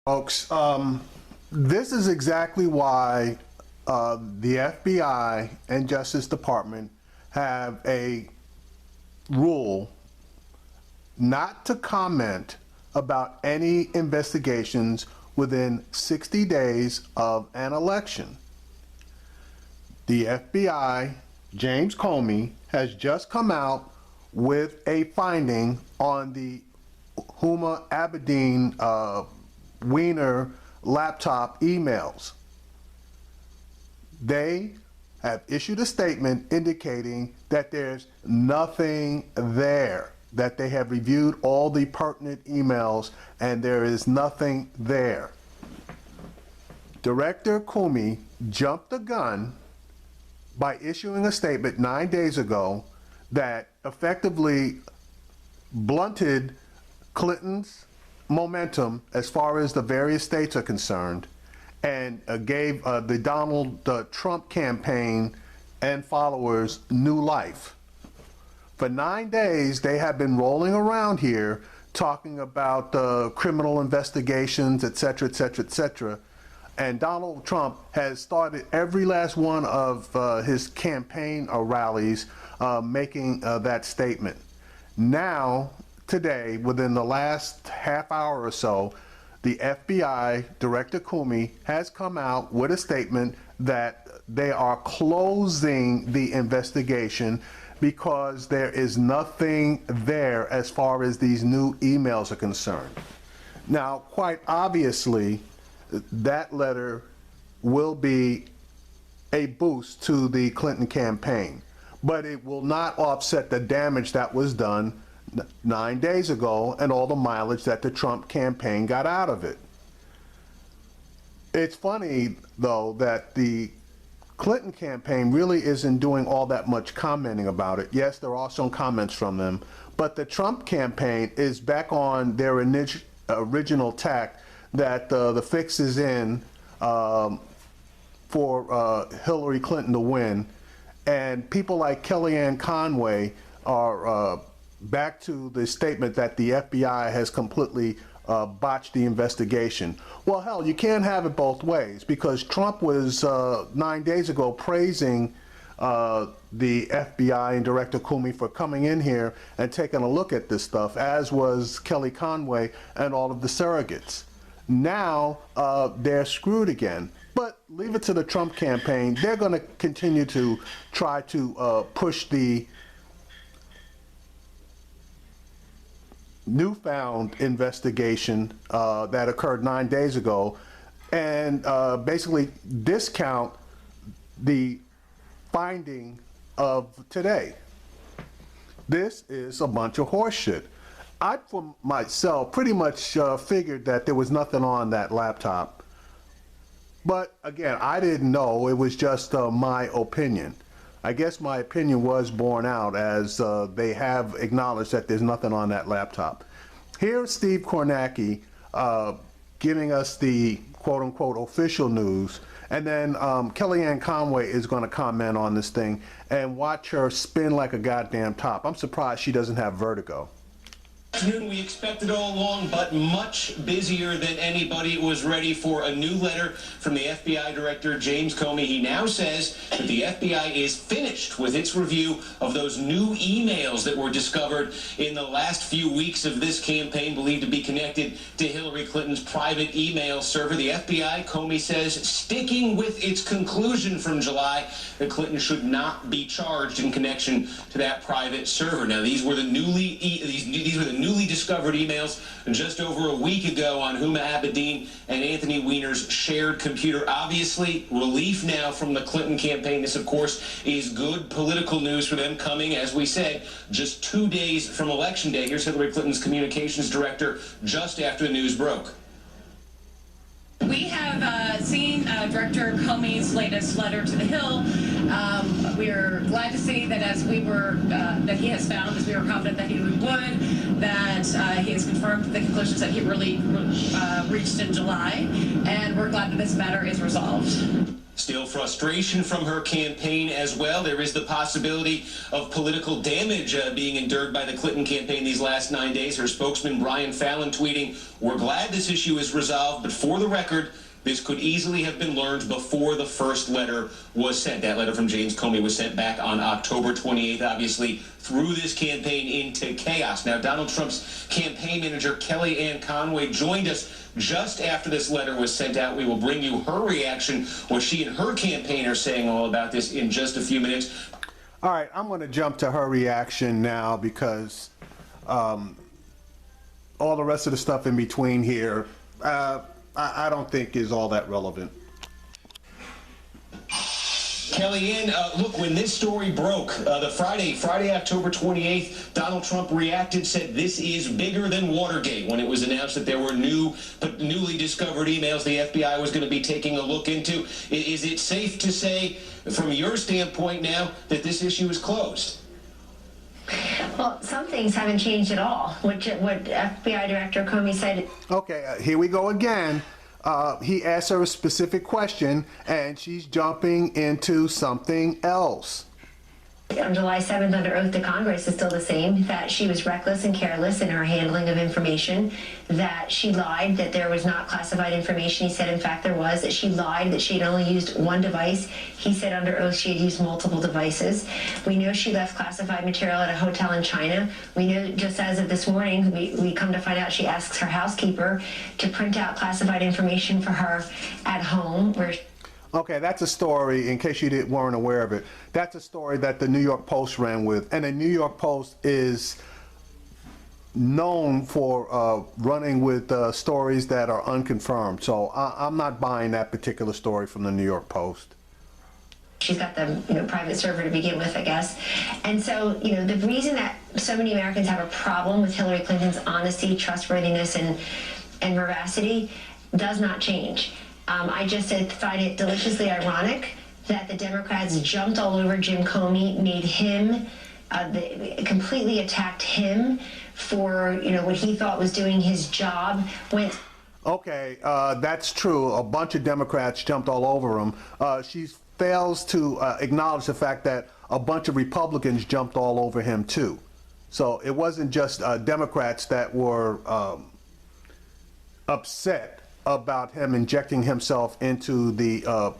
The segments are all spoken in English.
Folks, this is exactly why the FBI and Justice Department have a rule not to comment about any investigations within 60 days of an election. The FBI, James Comey, has just come out with a finding on the Huma Abedin Wiener laptop emails. They have issued a statement indicating that there's nothing there, that they have reviewed all the pertinent emails and there is nothing there. Director Comey jumped the gun by issuing a statement 9 days ago that effectively blunted Clinton's momentum as far as the various states are concerned, and gave the Donald Trump campaign and followers new life. For 9 days, they have been rolling around here talking about criminal investigations, et cetera, et cetera, et cetera. And Donald Trump has started every last one of his campaign rallies making that statement. Now, today, within the last half hour or so, the FBI Director Comey has come out with a statement that they are closing the investigation because there is nothing there as far as these new emails are concerned. Now, quite obviously, that letter will be a boost to the Clinton campaign, but it will not offset the damage that was done 9 days ago and all the mileage that the Trump campaign got out of it. It's funny, though, that the Clinton campaign really isn't doing all that much commenting about it. Yes, there are some comments from them, but the Trump campaign is back on their original tack that the fix is in for Hillary Clinton to win. And people like Kellyanne Conway are back to the statement that the FBI has completely botched the investigation. Well, hell, you can't have it both ways, because Trump was 9 days ago praising the FBI and Director Comey for coming in here and taking a look at this stuff, as was Kelly Conway and all of the surrogates. Now they're screwed again. But leave it to the Trump campaign. They're going to continue to try to push the newfound investigation that occurred 9 days ago, and basically discount the finding of today. This is a bunch of horseshit. I, for myself, pretty much figured that there was nothing on that laptop. But again, I didn't know. It was just my opinion. I guess my opinion was borne out, as they have acknowledged that there's nothing on that laptop. Here's Steve Kornacki giving us the quote-unquote official news, and then Kellyanne Conway is going to comment on this thing, and watch her spin like a goddamn top. I'm surprised she doesn't have vertigo. We expected all along, but much busier than anybody. Was ready for a new letter from the FBI Director James Comey. He now says that the FBI is finished with its review of those new emails that were discovered in the last few weeks of this campaign, believed to be connected to Hillary Clinton's private email server. The FBI, Comey says, sticking with its conclusion from July that Clinton should not be charged in connection to that private server. Now, these were the newly discovered emails just over a week ago on Huma Abedin and Anthony Weiner's shared computer. Obviously, relief now from the Clinton campaign. This, of course, is good political news for them, coming, as we said, just 2 days from Election Day. Here's Hillary Clinton's communications director just after the news broke. We have seen Director Comey's latest letter to the Hill. We are glad to see that, as we were, that he has found, as we were confident that he would, that he has confirmed the conclusions that he really reached in July, and we're glad that this matter is resolved. Still frustration from her campaign as well. There is the possibility of political damage being endured by the Clinton campaign these last 9 days. Her spokesman, Brian Fallon, tweeting, We're glad this issue is resolved, but for the record, this could easily have been learned before the first letter was sent. That letter from James Comey was sent back on October 28th, obviously threw this campaign into chaos. Now, Donald Trump's campaign manager, Kellyanne Conway, joined us just after this letter was sent out. We will bring you her reaction, what she and her campaign are saying all about this in just a few minutes. All right, I'm going to jump to her reaction now because all the rest of the stuff in between here, I don't think is all that relevant. Kellyanne, look, when this story broke, the Friday, October 28th, Donald Trump reacted, said this is bigger than Watergate when it was announced that there were newly discovered emails the FBI was going to be taking a look into. Is it safe to say, from your standpoint now, that this issue is closed? Well, some things haven't changed at all, what FBI Director Comey said. Okay, here we go again. He asked her a specific question, and she's jumping into something else. On July 7th, under oath to Congress, is still the same, that she was reckless and careless in her handling of information, that she lied, that there was not classified information. He said, in fact, there was, that she lied, that she had only used one device. He said under oath she had used multiple devices. We know she left classified material at a hotel in China. We know just as of this morning, we come to find out she asks her housekeeper to print out classified information for her at home, where Okay, that's a story, in case you weren't aware of it, that's a story that the New York Post ran with. And the New York Post is known for running with stories that are unconfirmed. So I'm not buying that particular story from the New York Post. she's got the private server to begin with, I guess. And so, the reason that so many Americans have a problem with Hillary Clinton's honesty, trustworthiness, and veracity does not change. I just find it deliciously ironic that the Democrats jumped all over Jim Comey, made him, completely attacked him for, what he thought was doing his job. Okay, that's true. A bunch of Democrats jumped all over him. She fails to acknowledge the fact that a bunch of Republicans jumped all over him too. So it wasn't just Democrats that were upset about him injecting himself into the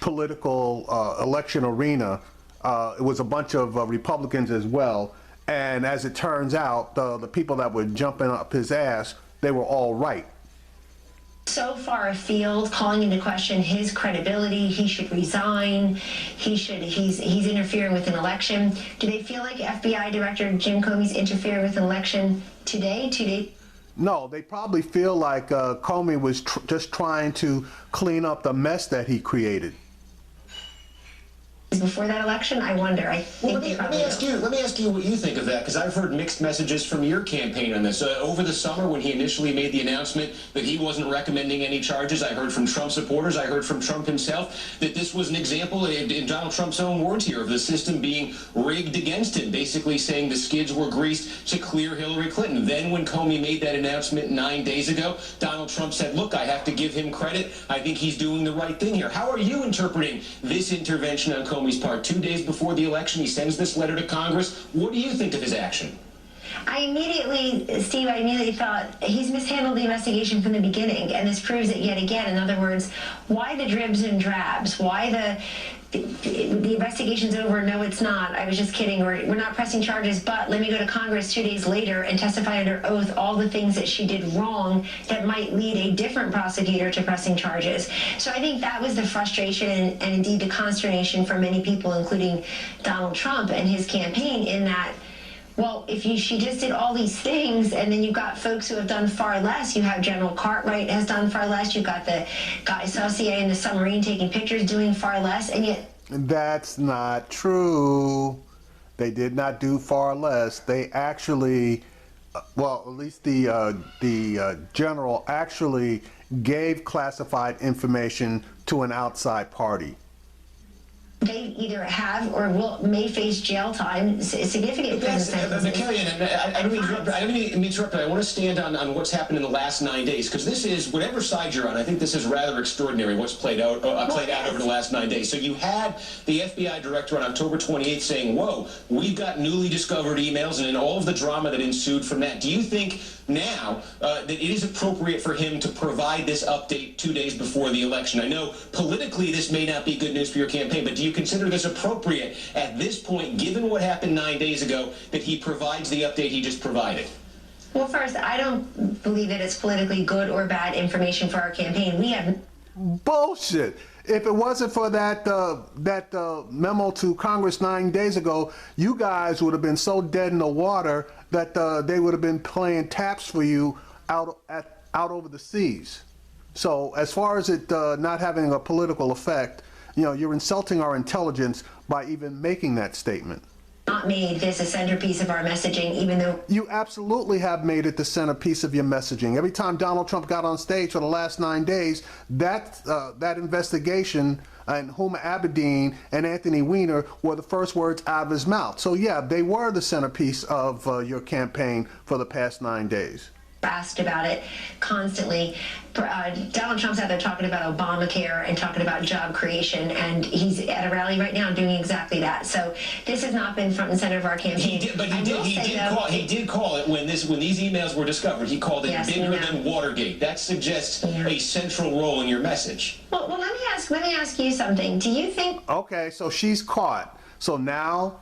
political election arena. It was a bunch of Republicans as well. And as it turns out, the people that were jumping up his ass, they were all right. So far afield, calling into question his credibility. He should resign. He's interfering with an election. Do they feel like FBI Director Jim Comey's interfering with an election today? No, they probably feel like Comey was just trying to clean up the mess that he created. Before that election, I wonder. Let me ask you what you think of that, because I've heard mixed messages from your campaign on this. Over the summer, when he initially made the announcement that he wasn't recommending any charges, I heard from Trump supporters, I heard from Trump himself, that this was an example, in Donald Trump's own words here, of the system being rigged against him, basically saying the skids were greased to clear Hillary Clinton. Then when Comey made that announcement 9 days ago, Donald Trump said, look, I have to give him credit. I think he's doing the right thing here. How are you interpreting this intervention on Comey's part? 2 days before the election, he sends this letter to Congress. What do you think of his action? I immediately thought he's mishandled the investigation from the beginning, and this proves it yet again. In other words, why the dribs and drabs? Why the investigation's over? No, it's not. I was just kidding. We're not pressing charges, but let me go to Congress 2 days later and testify under oath all the things that she did wrong that might lead a different prosecutor to pressing charges. So I think that was the frustration and indeed the consternation for many people, including Donald Trump and his campaign, in that, well, she just did all these things, and then you've got folks who have done far less. You have General Cartwright has done far less. You've got the guy Saucier in the submarine taking pictures doing far less, and yet... That's not true. They did not do far less. They actually, well, at least the general actually gave classified information to an outside party. They either have or may face jail time, significant prison sentences. Kellyanne, I don't mean to interrupt, but I want to stand on what's happened in the last 9 days, because this is, whatever side you're on, I think this is rather extraordinary what's played out over the last 9 days. So you had the FBI director on October 28th saying, whoa, we've got newly discovered emails, and in all of the drama that ensued from that, do you think now that it is appropriate for him to provide this update 2 days before the election. I know politically this may not be good news for your campaign, but do you consider this appropriate at this point, given what happened 9 days ago, that he provides the update he just provided? Well, first, I don't believe that it's politically good or bad information for our campaign. We have Bullshit. If it wasn't for that memo to Congress 9 days ago, you guys would have been so dead in the water that they would have been playing taps for you out over the seas. So as far as it not having a political effect, you're insulting our intelligence by even making that statement. not made this a centerpiece of our messaging, even though You absolutely have made it the centerpiece of your messaging. Every time Donald Trump got on stage for the last 9 days, that investigation and Huma Abedin and Anthony Weiner were the first words out of his mouth. So yeah, they were the centerpiece of your campaign for the past 9 days. asked about it constantly. Donald Trump's out there talking about Obamacare and talking about job creation, and he's at a rally right now doing exactly that. So this has not been front and center of our campaign. He did call it when these emails were discovered. He called it bigger than Watergate. That suggests a central role in your message. Well, let me ask you something. Do you think? Okay, so she's caught. So now,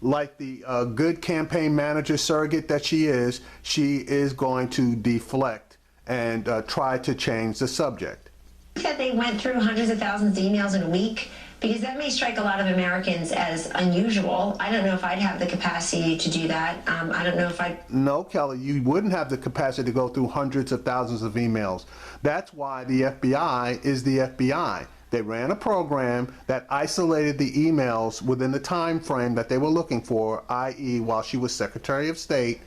like the good campaign manager surrogate that she is going to deflect and try to change the subject. That they went through hundreds of thousands of emails in a week? Because that may strike a lot of Americans as unusual. I don't know if I'd have the capacity to do that. I don't know if I'd... No, Kelly, you wouldn't have the capacity to go through hundreds of thousands of emails. That's why the FBI is the FBI. They ran a program that isolated the emails within the time frame that they were looking for, i.e. while she was Secretary of State,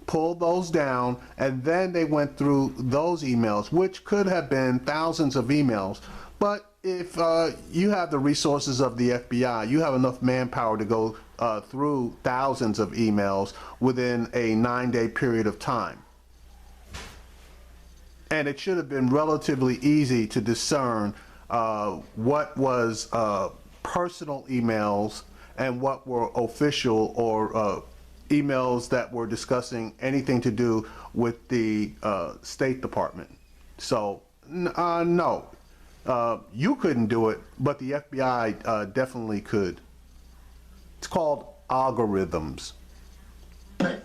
pulled those down, and then they went through those emails, which could have been thousands of emails. But if you have the resources of the FBI, you have enough manpower to go through thousands of emails within a 9-day period of time. And it should have been relatively easy to discern what was personal emails and what were official or emails that were discussing anything to do with the State Department. So, no, you couldn't do it, but the FBI definitely could. It's called algorithms.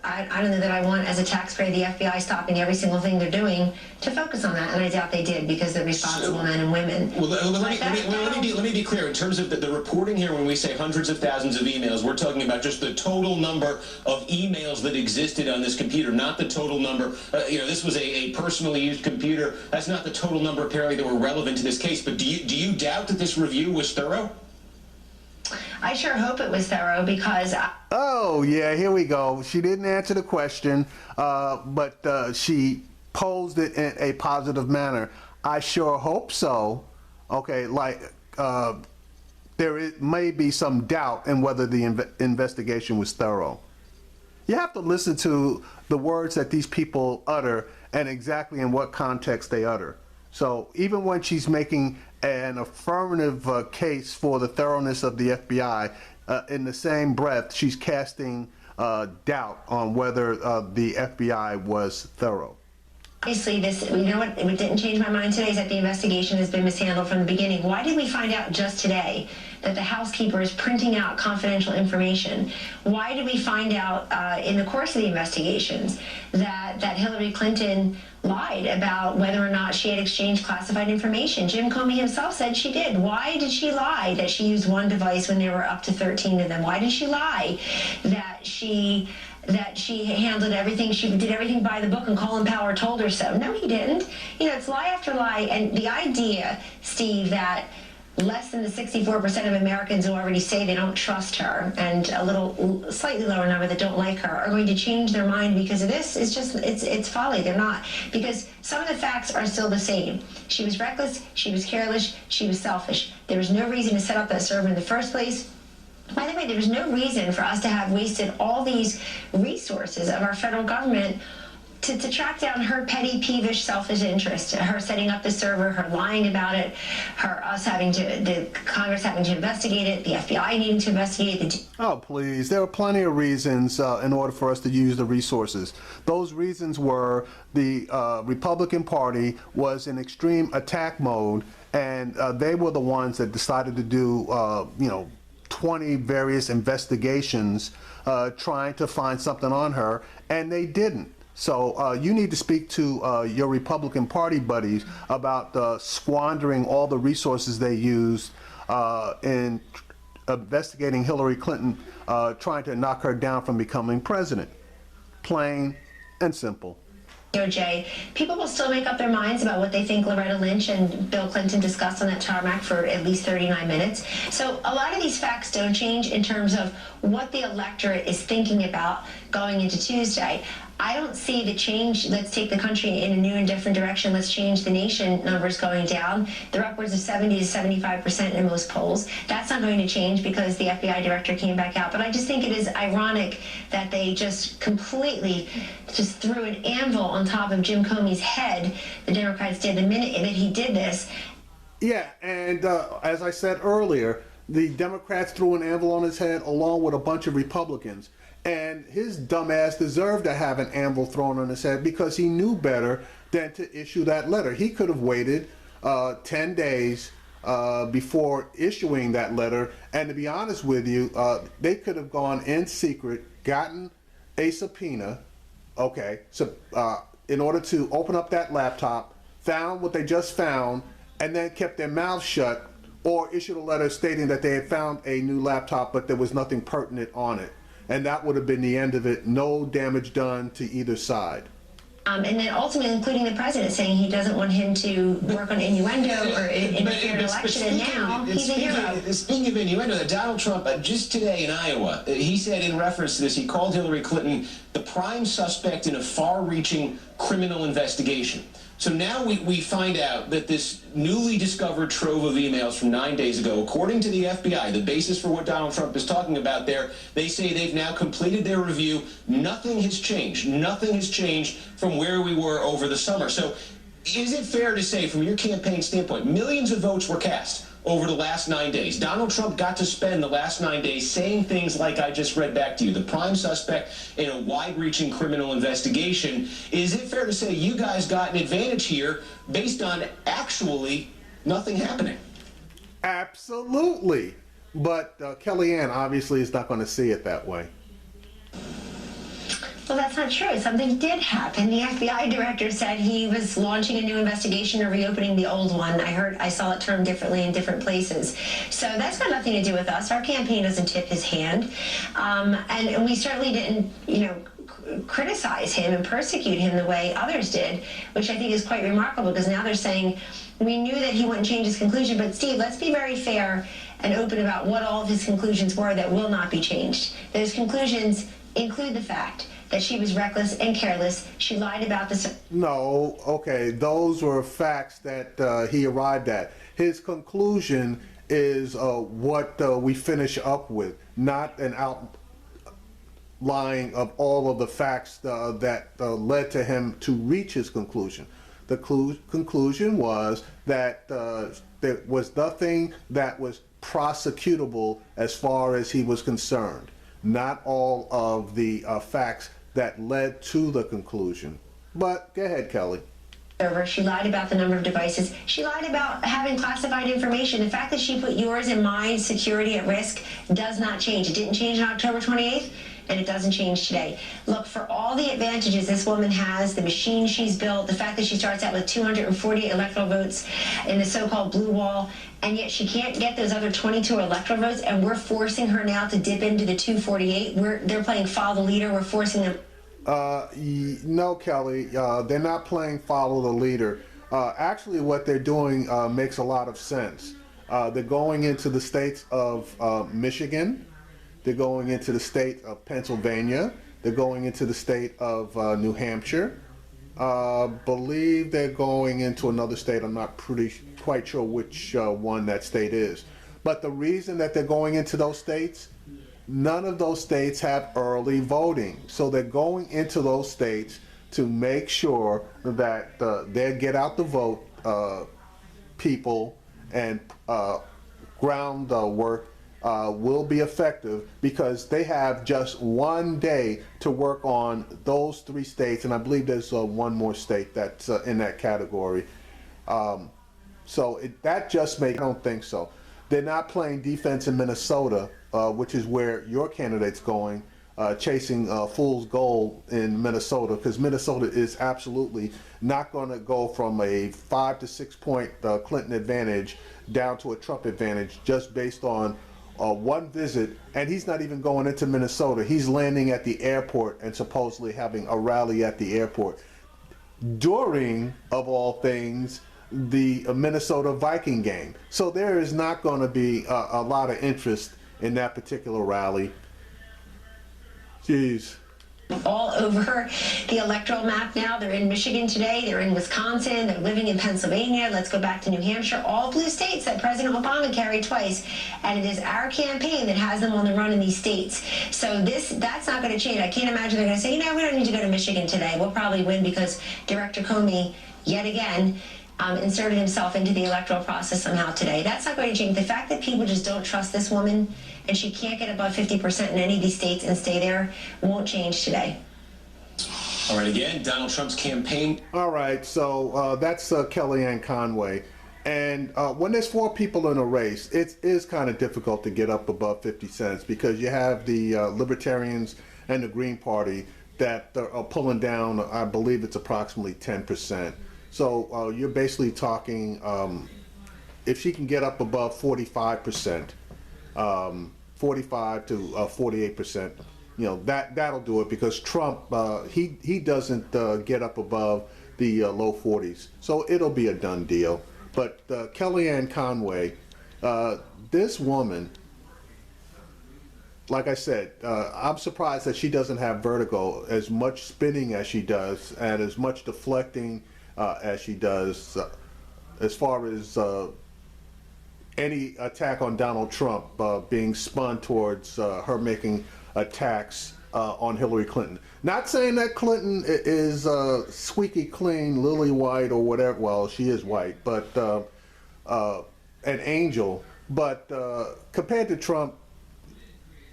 I don't know that I want, as a taxpayer, the FBI stopping every single thing they're doing to focus on that, and I doubt they did because they're responsible men and women. Well, let me be clear. In terms of the reporting here, when we say hundreds of thousands of emails, we're talking about just the total number of emails that existed on this computer, not the total number. This was a personally used computer. That's not the total number, apparently, that were relevant to this case. But do you doubt that this review was thorough? I sure hope it was thorough because... Oh, yeah, here we go. She didn't answer the question, but she posed it in a positive manner. I sure hope so. Okay, there may be some doubt in whether the investigation was thorough. You have to listen to the words that these people utter and exactly in what context they utter. So even when she's making an affirmative case for the thoroughness of the FBI, in the same breath, she's casting doubt on whether the FBI was thorough. Obviously, what didn't change my mind today is that the investigation has been mishandled from the beginning. Why did we find out just today that the housekeeper is printing out confidential information? Why did we find out in the course of the investigations that Hillary Clinton lied about whether or not she had exchanged classified information? Jim Comey himself said she did. Why did she lie that she used one device when there were up to 13 of them? Why did she lie that she handled everything, she did everything by the book, and Colin Powell told her so? No, he didn't. It's lie after lie. And the idea, Steve, that less than the 64% of Americans who already say they don't trust her, and a slightly lower number that don't like her, are going to change their mind because of this is just, it's folly. They're not. Because some of the facts are still the same. She was reckless, she was careless, she was selfish. There was no reason to set up that server in the first place. By the way, there was no reason for us to have wasted all these resources of our federal government to track down her petty, peevish, selfish interest, her setting up the server, her lying about it, the Congress having to investigate it, the FBI needing to investigate it. Oh, please. There are plenty of reasons in order for us to use the resources. Those reasons were the Republican Party was in extreme attack mode, and they were the ones that decided to do, 20 various investigations trying to find something on her, and they didn't. So you need to speak to your Republican Party buddies about squandering all the resources they used in investigating Hillary Clinton, trying to knock her down from becoming president. Plain and simple. DOJ, people will still make up their minds about what they think Loretta Lynch and Bill Clinton discussed on that tarmac for at least 39 minutes. So a lot of these facts don't change in terms of what the electorate is thinking about going into Tuesday. I don't see the change. Let's take the country in a new and different direction. Let's change the nation numbers going down. They're upwards of 70 to 75% in most polls. That's not going to change because the FBI director came back out. But I just think it is ironic that they just completely just threw an anvil on top of Jim Comey's head. The Democrats did the minute that he did this. Yeah, and as I said earlier, the Democrats threw an anvil on his head along with a bunch of Republicans. And his dumbass deserved to have an anvil thrown on his head because he knew better than to issue that letter. He could have waited 10 days before issuing that letter. And to be honest with you, they could have gone in secret, gotten a subpoena, in order to open up that laptop, found what they just found, and then kept their mouths shut, or issued a letter stating that they had found a new laptop, but there was nothing pertinent on it. And that would have been the end of it. No damage done to either side. And then ultimately including the president saying he doesn't want him to work on innuendo or interfere in an election, and now he's a hero. Speaking of innuendo, Donald Trump, just today in Iowa, he said in reference to this, he called Hillary Clinton the prime suspect in a far-reaching criminal investigation. So now we find out that this newly discovered trove of emails from 9 days ago, according to the FBI, the basis for what Donald Trump is talking about there, they say they've now completed their review. Nothing has changed. Nothing has changed from where we were over the summer. So is it fair to say, from your campaign standpoint, millions of votes were cast over the last 9 days? Donald Trump got to spend the last 9 days saying things like I just read back to you, the prime suspect in a wide-reaching criminal investigation. Is it fair to say you guys got an advantage here based on actually nothing happening? Absolutely. But Kellyanne obviously is not going to see it that way. Well, that's not true. Something did happen. The FBI director said he was launching a new investigation or reopening the old one. I saw it termed differently in different places. So that's got nothing to do with us. Our campaign doesn't tip his hand. And we certainly didn't, criticize him and persecute him the way others did, which I think is quite remarkable because now they're saying we knew that he wouldn't change his conclusion. But Steve, let's be very fair and open about what all of his conclusions were that will not be changed. Those conclusions include the fact that she was reckless and careless. She lied about this. No, okay, those were facts that he arrived at. His conclusion is what we finish up with, not an outline of all of the facts that led to him to reach his conclusion. The conclusion was that there was nothing that was prosecutable as far as he was concerned. Not all of the facts that led to the conclusion. But go ahead, Kelly. She lied about the number of devices. She lied about having classified information. The fact that she put yours and my security at risk does not change. It didn't change on October 28th, and it doesn't change today. Look, for all the advantages this woman has, the machine she's built, the fact that she starts out with 240 electoral votes in the so-called blue wall, and yet she can't get those other 22 electoral votes, and we're forcing her now to dip into the 248. They're playing follow the leader. We're forcing them. No, Kelly, they're not playing follow the leader. Actually, what they're doing makes a lot of sense. They're going into the states of Michigan. They're going into the state of Pennsylvania. They're going into the state of New Hampshire. Believe they're going into another state. I'm not quite sure which one that state is. But the reason that they're going into those states, none of those states have early voting. So they're going into those states to make sure that they get out the vote people and groundwork will be effective, because they have just one day to work on those 3 states, and I believe there's one more state that's in that category. That just makes, I don't think so. They're not playing defense in Minnesota, which is where your candidate's going, chasing fool's gold in Minnesota, because Minnesota is absolutely not going to go from a 5 to 6 point Clinton advantage down to a Trump advantage just based on one visit. And he's not even going into Minnesota. He's landing at the airport and supposedly having a rally at the airport during, of all things, the Minnesota Viking game. So there is not going to be a lot of interest in that particular rally. Jeez. All over the electoral map now. They're in Michigan today, they're in Wisconsin, they're living in Pennsylvania. Let's go back to New Hampshire, all blue states that President Obama carried twice. And it is our campaign that has them on the run in these states. So that's not going to change. I can't imagine they're going to say, we don't need to go to Michigan today. We'll probably win because Director Comey, yet again, inserted himself into the electoral process somehow today. That's not going to change. The fact that people just don't trust this woman and she can't get above 50% in any of these states and stay there won't change today. All right, again, Donald Trump's campaign. All right, so that's Kellyanne Conway. And when there's 4 people in a race, it is kind of difficult to get up above 50 cents, because you have the Libertarians and the Green Party that are pulling down, I believe it's approximately 10%. So you're basically talking, if she can get up above 45%, 45 to 48%, that'll do it, because Trump, he doesn't get up above the low 40s. So it'll be a done deal. But Kellyanne Conway, this woman, like I said, I'm surprised that she doesn't have vertigo, as much spinning as she does and as much deflecting as she does, as far as any attack on Donald Trump being spun towards her making attacks on Hillary Clinton. Not saying that Clinton is squeaky clean, lily white, or whatever. Well, she is white, but an angel. But compared to Trump,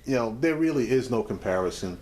there really is no comparison.